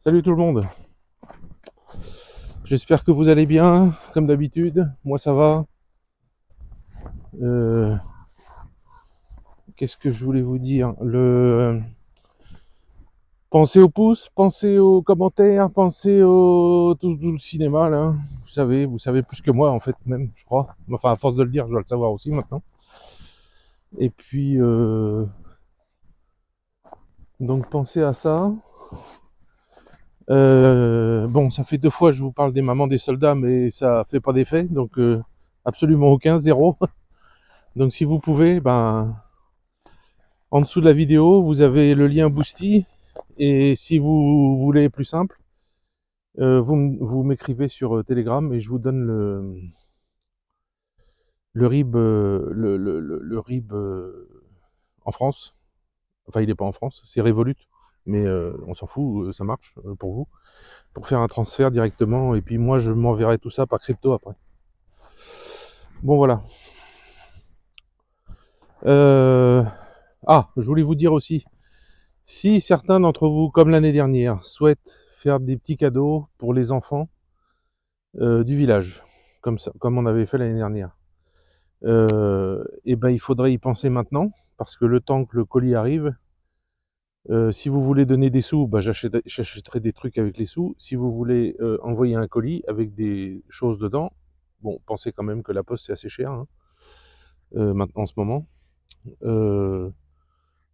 Salut tout le monde, j'espère que vous allez bien, comme d'habitude, moi ça va. Euh, Qu'est-ce que je voulais vous dire? Pensez aux pouces, pensez aux commentaires, pensez au tout le cinéma là. Vous savez plus que moi en fait même, je crois. Enfin à force de le dire, je dois le savoir aussi maintenant. Et puis donc pensez à ça. Bon, ça fait 2 fois que je vous parle des mamans des soldats, mais ça fait pas d'effet, donc absolument aucun, zéro. Donc si vous pouvez, ben en dessous de la vidéo, vous avez le lien Boosty. Et si vous voulez plus simple, vous m'écrivez sur Telegram et je vous donne le RIB, le RIB en France. Enfin, il n'est pas en France, c'est Revolut. Mais on s'en fout, ça marche pour vous. Pour faire un transfert directement. Et puis moi, je m'enverrai tout ça par crypto après. Bon, voilà. Je voulais vous dire aussi, si certains d'entre vous, comme l'année dernière, souhaitent faire des petits cadeaux pour les enfants du village, comme ça, comme on avait fait l'année dernière, et ben il faudrait y penser maintenant, parce que le temps que le colis arrive, si vous voulez donner des sous, bah, j'achèterai des trucs avec les sous. Si vous voulez envoyer un colis avec des choses dedans, bon, pensez quand même que la poste c'est assez cher hein, maintenant en ce moment.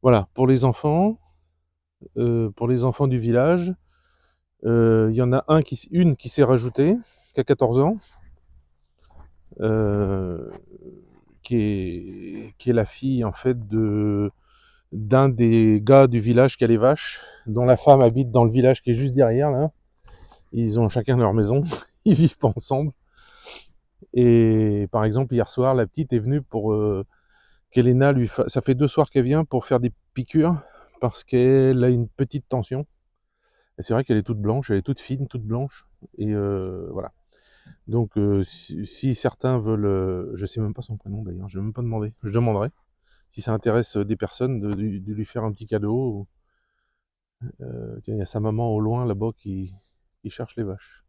Voilà, pour les enfants du village, il y en a une qui s'est rajoutée, qui a 14 ans, euh, qui est la fille en fait d'un des gars du village qui a les vaches, dont la femme habite dans le village qui est juste derrière là. Ils ont chacun leur maison, ils vivent pas ensemble. Et par exemple hier soir, la petite est venue pour qu'Elena ça fait 2 soirs qu'elle vient pour faire des piqûres parce qu'elle a une petite tension. Et c'est vrai qu'elle est toute blanche, elle est toute fine, toute blanche. Et voilà. Donc si certains veulent, je sais même pas son prénom d'ailleurs, je vais même pas demander, je demanderai si ça intéresse des personnes de lui faire un petit cadeau. Tiens, il y a sa maman au loin là-bas qui cherche les vaches.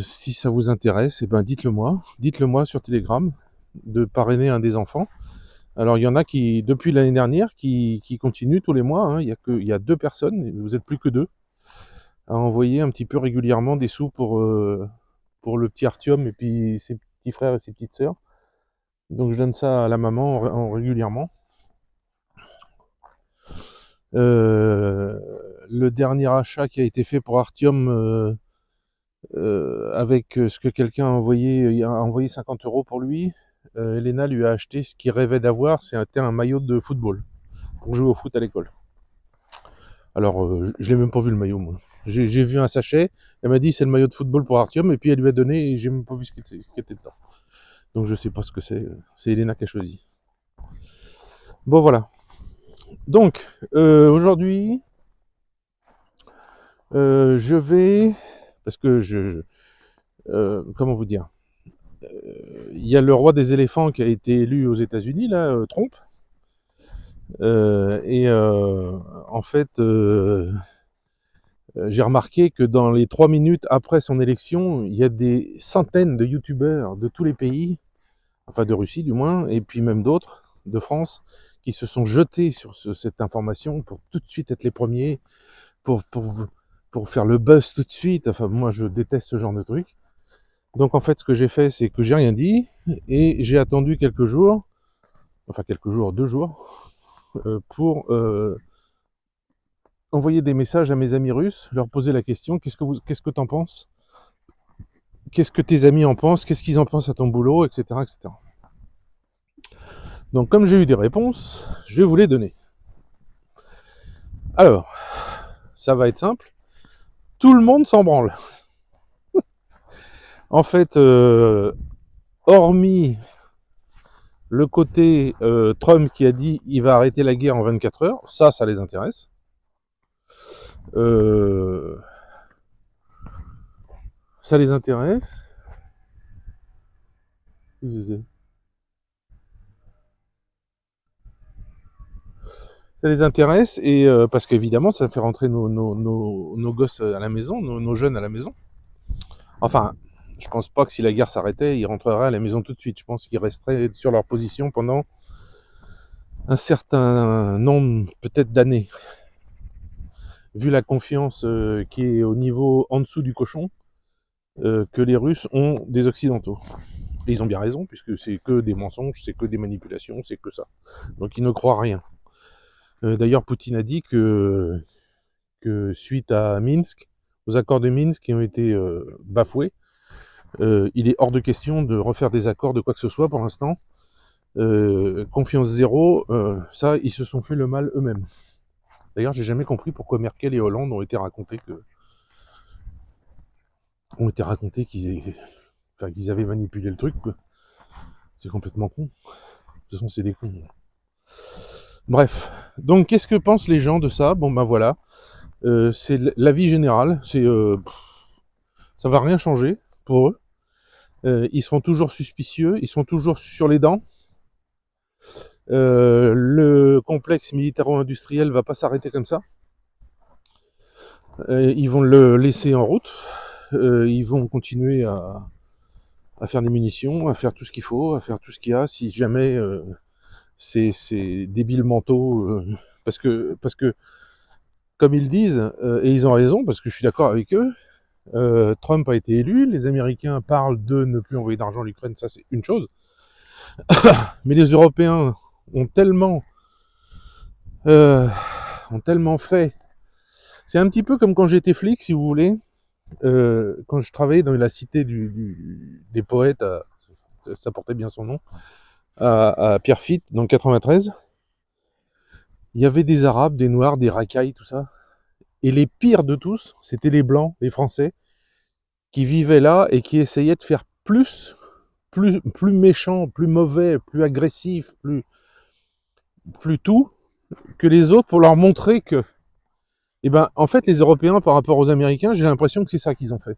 Si ça vous intéresse, eh ben dites-le moi. Dites-le moi sur Telegram de parrainer un des enfants. Alors il y en a qui, depuis l'année dernière, qui continuent tous les mois. Hein. Il y a 2 personnes, vous êtes plus que 2, à envoyer un petit peu régulièrement des sous pour le petit Artyom et puis ses petits frères et ses petites sœurs. Donc je donne ça à la maman régulièrement. Le dernier achat qui a été fait pour Artyom avec ce que quelqu'un il a envoyé 50 € pour lui. Elena lui a acheté ce qu'il rêvait d'avoir, c'était un maillot de football pour jouer au foot à l'école. Alors je l'ai même pas vu le maillot moi. J'ai vu un sachet, elle m'a dit c'est le maillot de football pour Artyom et puis elle lui a donné et j'ai même pas vu ce qui était dedans. Donc je sais pas ce que c'est Elena qui a choisi. Bon voilà. Donc aujourd'hui je vais, parce que comment vous dire, il y a le roi des éléphants qui a été élu aux États-Unis là, Trump. En fait, j'ai remarqué que dans les 3 minutes après son élection, il y a des centaines de youtubeurs de tous les pays, enfin de Russie du moins, et puis même d'autres, de France, qui se sont jetés sur cette information pour tout de suite être les premiers, pour, pour, pour faire le buzz tout de suite. Enfin, moi, je déteste ce genre de truc. Donc, en fait, ce que j'ai fait, c'est que j'ai rien dit, et j'ai attendu quelques jours, enfin quelques jours, 2 jours, pour envoyer des messages à mes amis russes, leur poser la question, qu'est-ce que t'en penses? Qu'est-ce que tes amis en pensent? Qu'est-ce qu'ils en pensent à ton boulot, etc., etc. Donc, comme j'ai eu des réponses, je vais vous les donner. Alors, ça va être simple. Tout le monde s'en branle. En fait, hormis le côté Trump qui a dit il va arrêter la guerre en 24 heures, ça les intéresse. Ça les intéresse. Ça ça les intéresse, et parce qu'évidemment, ça fait rentrer nos gosses à la maison, nos jeunes à la maison. Enfin, je pense pas que si la guerre s'arrêtait, ils rentreraient à la maison tout de suite. Je pense qu'ils resteraient sur leur position pendant un certain nombre, peut-être d'années. Vu la confiance qui est au niveau en dessous du cochon, que les Russes ont des Occidentaux. Et ils ont bien raison, puisque c'est que des mensonges, c'est que des manipulations, c'est que ça. Donc ils ne croient rien. D'ailleurs, Poutine a dit que suite à Minsk, aux accords de Minsk qui ont été bafoués, il est hors de question de refaire des accords de quoi que ce soit pour l'instant. Confiance zéro, ça, ils se sont fait le mal eux-mêmes. D'ailleurs, j'ai jamais compris pourquoi Merkel et Hollande ont été racontés qu'ils avaient manipulé le truc, quoi. C'est complètement con. De toute façon, c'est des cons. Bref. Donc, qu'est-ce que pensent les gens de ça? Bon, ben voilà. C'est l'avis général. Ça va rien changer pour eux. Ils seront toujours suspicieux. Ils sont toujours sur les dents. Le complexe militaro-industriel va pas s'arrêter comme ça. Ils vont le laisser en route. Ils vont continuer à faire des munitions, à faire tout ce qu'il faut, à faire tout ce qu'il y a, si jamais ces débiles mentaux, parce que, comme ils disent, et ils ont raison, parce que je suis d'accord avec eux, Trump a été élu, les Américains parlent de ne plus envoyer d'argent à l'Ukraine, ça c'est une chose, mais les Européens ont tellement fait. C'est un petit peu comme quand j'étais flic, si vous voulez, quand je travaillais dans la cité des poètes, ça portait bien son nom, à Pierrefitte, dans le 93. Il y avait des Arabes, des Noirs, des Racailles, tout ça. Et les pires de tous, c'était les Blancs, les Français, qui vivaient là et qui essayaient de faire plus méchants, plus mauvais, plus agressifs, plus tout que les autres pour leur montrer que, eh ben, en fait, les Européens par rapport aux Américains, j'ai l'impression que c'est ça qu'ils ont fait.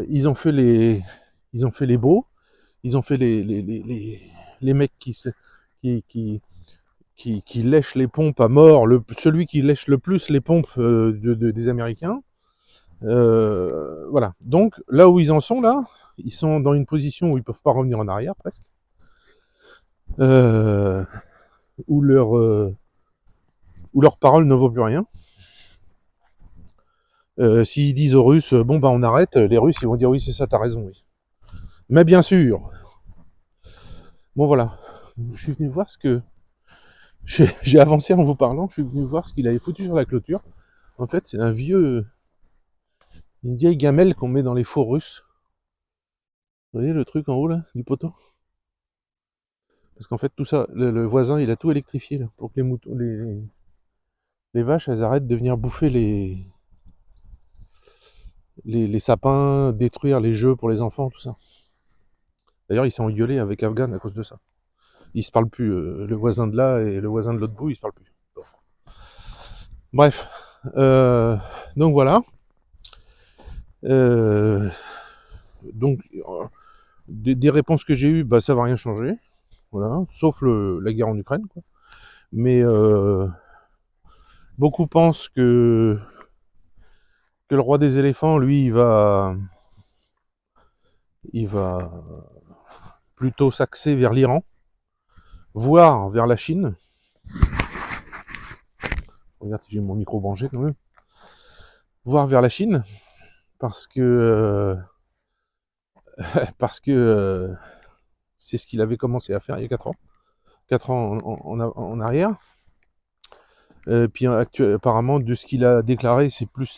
Ils ont fait les beaux, ils ont fait les mecs qui lèchent les pompes à mort, celui qui lèche le plus les pompes des Américains. Voilà. Donc là où ils en sont là, ils sont dans une position où ils peuvent pas revenir en arrière presque, euh, où leur parole ne vaut plus rien. S'ils disent aux Russes, bon bah on arrête, les Russes ils vont dire oui c'est ça, t'as raison, oui. Mais bien sûr. Bon voilà. Je suis venu voir ce que j'ai avancé en vous parlant. Je suis venu voir ce qu'il avait foutu sur la clôture. En fait, c'est une vieille gamelle qu'on met dans les fours russes. Vous voyez le truc en haut là, du poteau? Parce qu'en fait tout ça, le voisin il a tout électrifié là, pour que les moutons, les vaches elles arrêtent de venir bouffer les sapins, détruire les jeux pour les enfants, tout ça. D'ailleurs ils s'est engueulé avec Afghan à cause de ça. Ils se parlent plus, le voisin de là et le voisin de l'autre bout, ils se parlent plus. Bon. Bref, donc voilà. Donc des réponses que j'ai eues, bah ça va rien changer, voilà, sauf la guerre en Ukraine, quoi. Mais beaucoup pensent que le roi des éléphants, lui, il va plutôt s'axer vers l'Iran, voire vers la Chine. Regarde si j'ai mon micro branché quand même. Voire vers la Chine, parce que c'est ce qu'il avait commencé à faire il y a 4 ans. 4 ans en arrière. Puis apparemment, de ce qu'il a déclaré, c'est plus.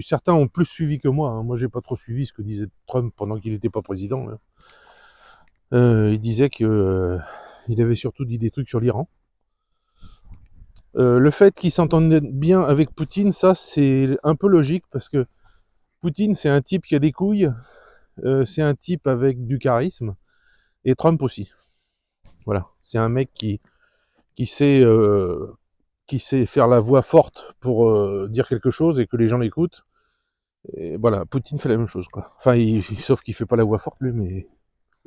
Certains ont plus suivi que moi. Hein. Moi, j'ai pas trop suivi ce que disait Trump pendant qu'il n'était pas président. Il disait que il avait surtout dit des trucs sur l'Iran. Le fait qu'il s'entende bien avec Poutine, ça c'est un peu logique parce que Poutine c'est un type qui a des couilles, c'est un type avec du charisme, et Trump aussi. Voilà, c'est un mec qui sait faire la voix forte pour dire quelque chose et que les gens l'écoutent. Et voilà, Poutine fait la même chose, quoi. Enfin, sauf qu'il fait pas la voix forte lui, mais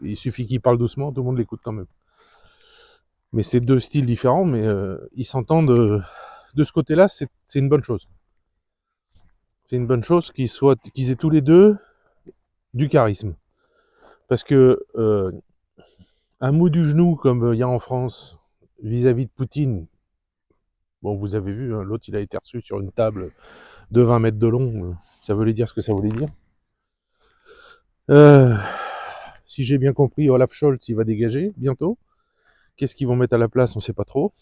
il suffit qu'il parle doucement, tout le monde l'écoute quand même. Mais c'est deux styles différents, mais ils s'entendent. De ce côté-là, c'est une bonne chose. C'est une bonne chose qu'ils aient tous les deux du charisme. Parce que un mot du genou comme il y a en France vis-à-vis de Poutine, bon, vous avez vu, hein, l'autre il a été reçu sur une table de 20 mètres de long, ça voulait dire ce que ça voulait dire. Si j'ai bien compris, Olaf Scholz il va dégager bientôt. Qu'est-ce qu'ils vont mettre à la place, on ne sait pas trop.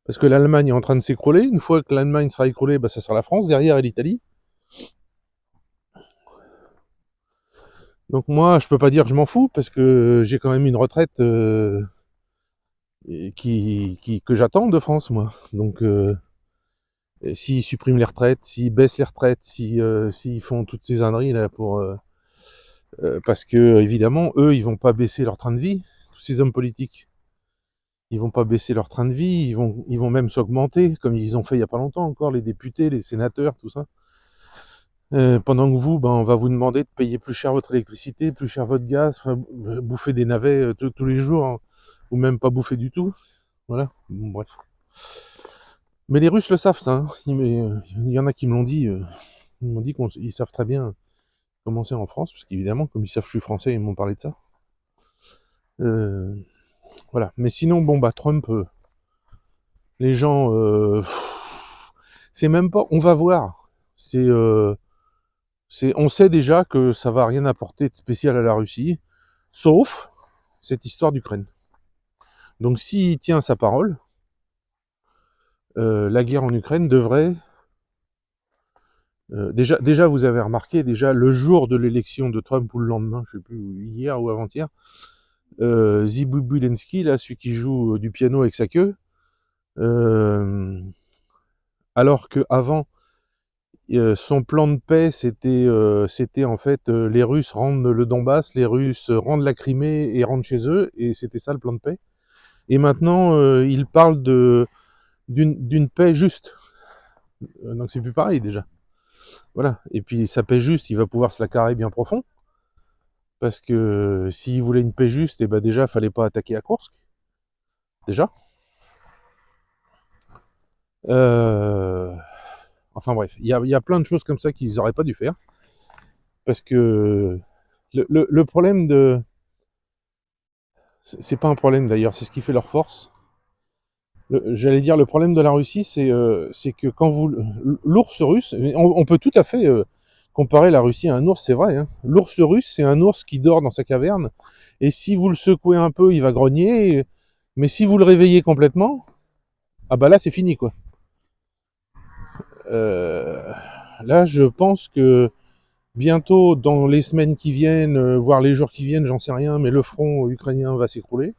Parce que l'Allemagne est en train de s'écrouler. Une fois que l'Allemagne sera écroulée, bah, ça sera la France derrière et l'Italie. Donc moi, je peux pas dire que je m'en fous parce que j'ai quand même une retraite que j'attends de France, moi. Donc s'ils suppriment les retraites, s'ils baissent les retraites, s'ils font toutes ces âneries là parce que évidemment, eux, ils vont pas baisser leur train de vie. Tous ces hommes politiques, ils vont pas baisser leur train de vie. Ils vont même s'augmenter, comme ils ont fait il y a pas longtemps encore, les députés, les sénateurs, tout ça. Pendant que vous, ben, on va vous demander de payer plus cher votre électricité, plus cher votre gaz, bouffer des navets tous les jours, hein, ou même pas bouffer du tout. Voilà, bon, bref. Mais les Russes le savent, ça. Hein. Il y en a qui me l'ont dit. Ils m'ont dit qu'ils savent très bien comment c'est en France, parce qu'évidemment, comme ils savent que je suis français, ils m'ont parlé de ça. Voilà. Mais sinon, bon, bah, Trump, les gens. C'est même pas. On va voir. On sait déjà que ça va rien apporter de spécial à la Russie, sauf cette histoire d'Ukraine. Donc s'il tient sa parole, la guerre en Ukraine devrait... déjà, vous avez remarqué, déjà le jour de l'élection de Trump ou le lendemain, je sais plus, hier ou avant-hier, Zibulensky, là, celui qui joue du piano avec sa queue, alors qu'avant, son plan de paix, c'était en fait les Russes rendent le Donbass, les Russes rendent la Crimée et rentrent chez eux, et c'était ça le plan de paix. Et maintenant, il parle d'une paix juste. Donc c'est plus pareil déjà. Voilà. Et puis sa paix juste, il va pouvoir se la carrer bien profond. Parce que s'il voulait une paix juste, et ben déjà, fallait pas attaquer à Kursk. Déjà. Enfin bref, il y a plein de choses comme ça qu'ils n'auraient pas dû faire. Parce que le problème de... C'est pas un problème d'ailleurs, c'est ce qui fait leur force. J'allais dire, le problème de la Russie, c'est que quand vous... L'ours russe, on peut tout à fait comparer la Russie à un ours, c'est vrai. Hein. L'ours russe, c'est un ours qui dort dans sa caverne, et si vous le secouez un peu, il va grogner, mais si vous le réveillez complètement, ah bah là, c'est fini, quoi. Là, je pense que bientôt, dans les semaines qui viennent, voire les jours qui viennent, j'en sais rien, mais le front ukrainien va s'écrouler.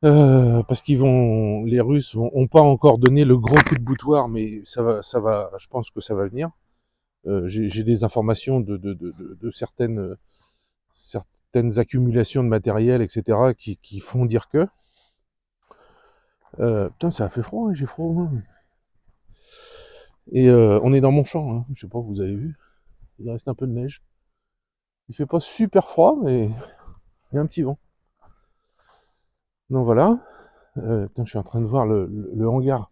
Parce les Russes ont pas encore donné le gros coup de boutoir, mais ça va, je pense que ça va venir. J'ai des informations de certaines accumulations de matériel, etc., qui font dire que. Putain, ça a fait froid, hein, j'ai froid au moins. Et on est dans mon champ, hein, je sais pas, vous avez vu, il reste un peu de neige. Il fait pas super froid, mais il y a un petit vent. Donc voilà. Putain, je suis en train de voir le hangar.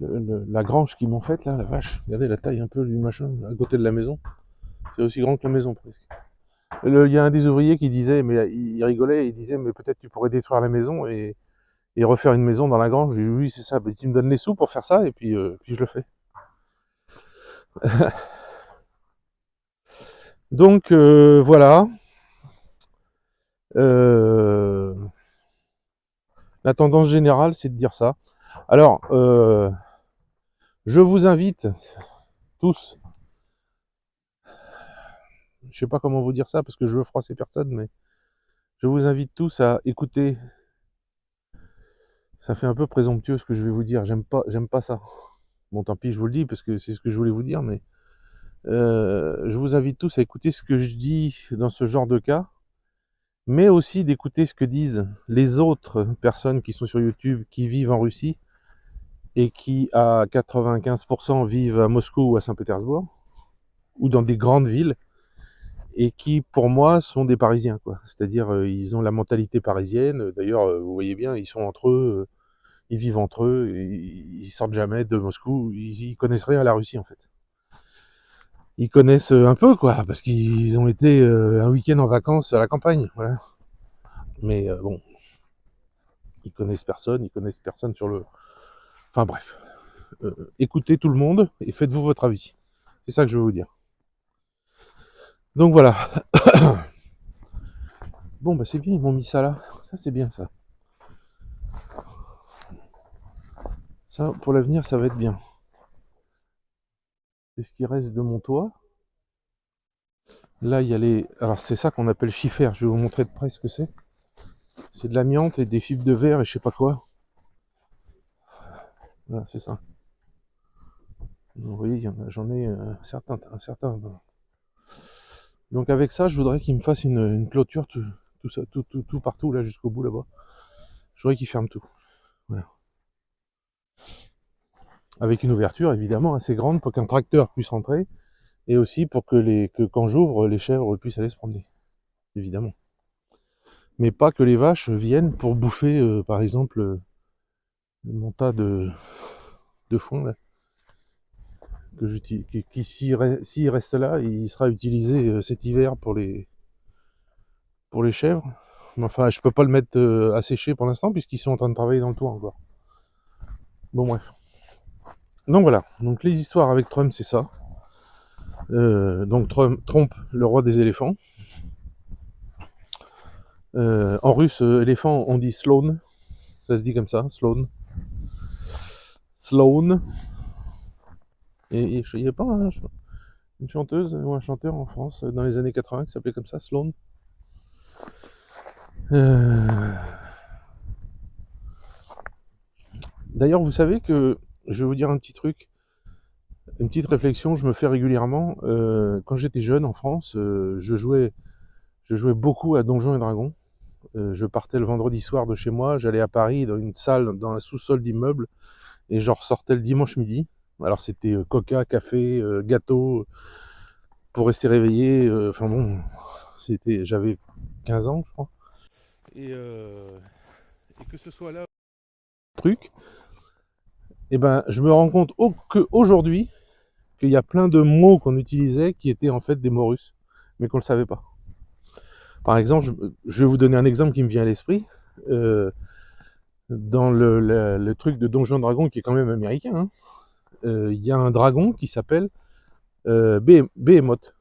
La grange qu'ils m'ont faite là, la vache, regardez la taille un peu du machin, à côté de la maison. C'est aussi grand que la maison presque. Il y a un des ouvriers qui disait, mais il rigolait, il disait, mais peut-être tu pourrais détruire la maison et refaire une maison dans la grange. J'ai dit, oui, c'est ça, mais tu me donnes les sous pour faire ça, et puis je le fais. Donc voilà. La tendance générale, c'est de dire ça. Alors, je vous invite tous, je sais pas comment vous dire ça parce que je veux froisser personne, mais je vous invite tous à écouter. Ça fait un peu présomptueux ce que je vais vous dire. J'aime pas ça. Bon, tant pis, je vous le dis parce que c'est ce que je voulais vous dire, mais je vous invite tous à écouter ce que je dis dans ce genre de cas, mais aussi d'écouter ce que disent les autres personnes qui sont sur YouTube, qui vivent en Russie et qui, à 95%, vivent à Moscou ou à Saint-Pétersbourg ou dans des grandes villes et qui pour moi sont des Parisiens, quoi. C'est-à-dire ils ont la mentalité parisienne. D'ailleurs, vous voyez bien, ils sont entre eux, ils vivent entre eux, ils sortent jamais de Moscou, ils connaissent rien à la Russie en fait. Ils connaissent un peu quoi, parce qu'ils ont été un week-end en vacances à la campagne, voilà. Mais bon, ils connaissent personne sur le... Enfin bref, écoutez tout le monde et faites-vous votre avis. C'est ça que je veux vous dire. Donc voilà. Bon bah c'est bien, ils m'ont mis ça là. Ça c'est bien ça. Ça, pour l'avenir, ça va être bien. C'est ce qui reste de mon toit. Là, il y a les... Alors c'est ça qu'on appelle chiffère. Je vais vous montrer de près ce que c'est. C'est de l'amiante et des fibres de verre et je sais pas quoi. Voilà, c'est ça. Vous voyez, j'en ai un certain. Donc avec ça, je voudrais qu'il me fasse une clôture tout ça, tout partout là jusqu'au bout là-bas. Je voudrais qu'il ferme tout. Voilà. Avec une ouverture évidemment assez grande pour qu'un tracteur puisse rentrer et aussi pour que quand j'ouvre, les chèvres puissent aller se promener. Évidemment. Mais pas que les vaches viennent pour bouffer par exemple mon tas de foin là. Qui s'il reste là, il sera utilisé cet hiver pour les chèvres. Mais enfin, je peux pas le mettre à sécher pour l'instant puisqu'ils sont en train de travailler dans le toit encore. Bon bref. Donc voilà. Donc les histoires avec Trump, c'est ça. Donc Trump, le roi des éléphants. En russe, éléphant, on dit Sloan. Ça se dit comme ça, Sloan. Sloan. Et il n'y a pas une chanteuse ou un chanteur en France dans les années 80 qui s'appelait comme ça, Sloan. D'ailleurs, vous savez que, je vais vous dire un petit truc, une petite réflexion, je me fais régulièrement. Quand j'étais jeune en France, je jouais beaucoup à Donjons et Dragons. Je partais le vendredi soir de chez moi, j'allais à Paris dans une salle, dans un sous-sol d'immeuble, et j'en ressortais le dimanche midi. Alors c'était coca, café, gâteau, pour rester réveillé. Enfin bon, j'avais 15 ans, je crois. Et que ce soit là, truc, et ben je me rends compte qu'aujourd'hui, qu'il y a plein de mots qu'on utilisait qui étaient en fait des mots russes, mais qu'on ne le savait pas. Par exemple, je vais vous donner un exemple qui me vient à l'esprit. Dans le truc de Donjon Dragon, qui est quand même américain, hein, il y a un dragon qui s'appelle Behemoth.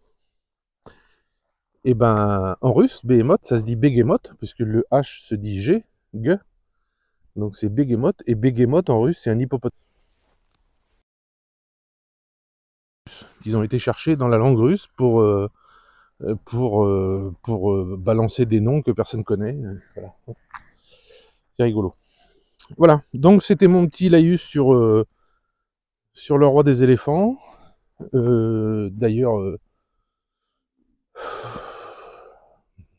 Et ben, en russe, Behemoth, ça se dit Begemoth, puisque le H se dit G, G. Donc c'est Begemoth, et Begemoth en russe, c'est un hippopotame. Ils ont été cherchés dans la langue russe pour balancer des noms que personne connaît. Voilà. C'est rigolo. Voilà, donc c'était mon petit laïus sur le roi des éléphants. D'ailleurs,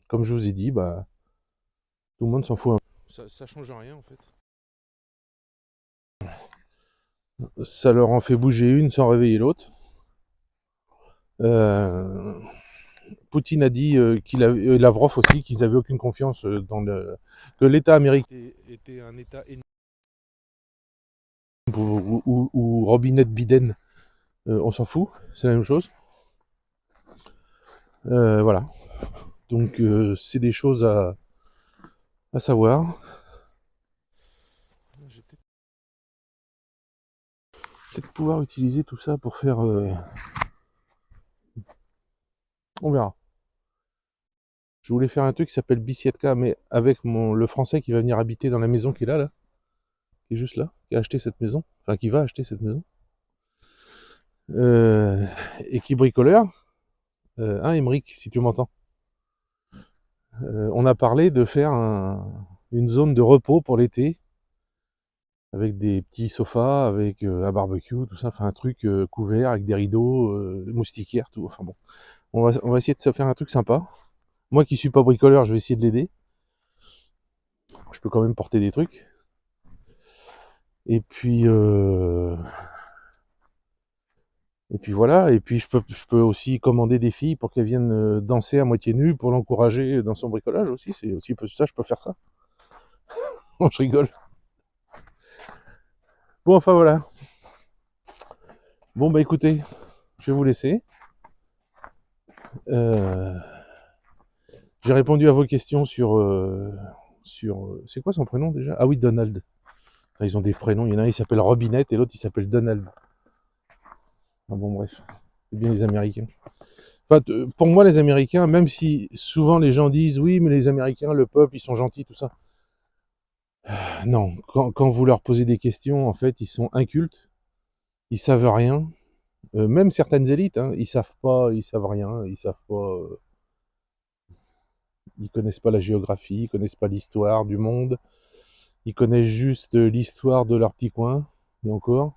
comme je vous ai dit, bah, tout le monde s'en fout un peu. Ça change rien en fait. Ça leur en fait bouger une sans réveiller l'autre. Poutine a dit Lavrov aussi, qu'ils n'avaient aucune confiance que l'État américain était un État énorme, ou Robinet Biden, on s'en fout, c'est la même chose. Voilà. Donc c'est des choses à savoir. Je vais peut-être pouvoir utiliser tout ça pour faire... on verra. Je voulais faire un truc qui s'appelle Bicietka, mais avec le français qui va venir habiter dans la maison qui est là, qui est juste là, qui a acheté cette maison, enfin qui va acheter cette maison, et qui est bricoleur. Hein, Émeric, si tu m'entends. On a parlé de faire une zone de repos pour l'été, avec des petits sofas, avec un barbecue, tout ça, enfin un truc couvert avec des rideaux, moustiquaires, tout. Enfin bon, on va essayer de se faire un truc sympa. Moi qui suis pas bricoleur, je vais essayer de l'aider. Je peux quand même porter des trucs. Et puis Et puis voilà, et puis je peux aussi commander des filles pour qu'elles viennent danser à moitié nues pour l'encourager dans son bricolage aussi. C'est aussi ça, je peux faire ça. Non, je rigole. Bon, enfin voilà. Bon, bah écoutez, je vais vous laisser. Euh, J'ai répondu à vos questions sur c'est quoi son prénom déjà? Ah oui, Donald. Enfin, ils ont des prénoms. Il y en a un, il s'appelle Robinette et l'autre, il s'appelle Donald. Ah bon, bref. C'est bien les Américains. Enfin, pour moi, les Américains, même si souvent les gens disent oui, mais les Américains, le peuple, ils sont gentils, tout ça. Non, quand vous leur posez des questions, en fait, ils sont incultes, ils savent rien. Même certaines élites, hein, ils savent pas, ils savent rien, ils savent pas, ils connaissent pas la géographie, ils connaissent pas l'histoire du monde, ils connaissent juste l'histoire de leur petit coin, et encore.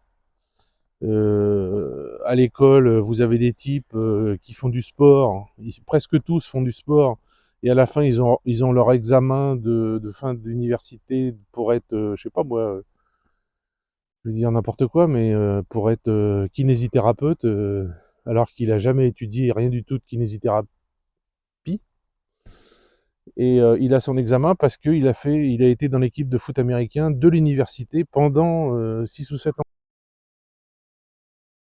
À l'école, vous avez des types qui font du sport, presque tous font du sport, et à la fin, ils ont leur examen de fin d'université pour être, je sais pas moi, je vais dire n'importe quoi, mais pour être kinésithérapeute, alors qu'il a jamais étudié rien du tout de kinésithérapie, et il a son examen parce qu'il a été dans l'équipe de foot américain de l'université pendant 6 ou 7 ans.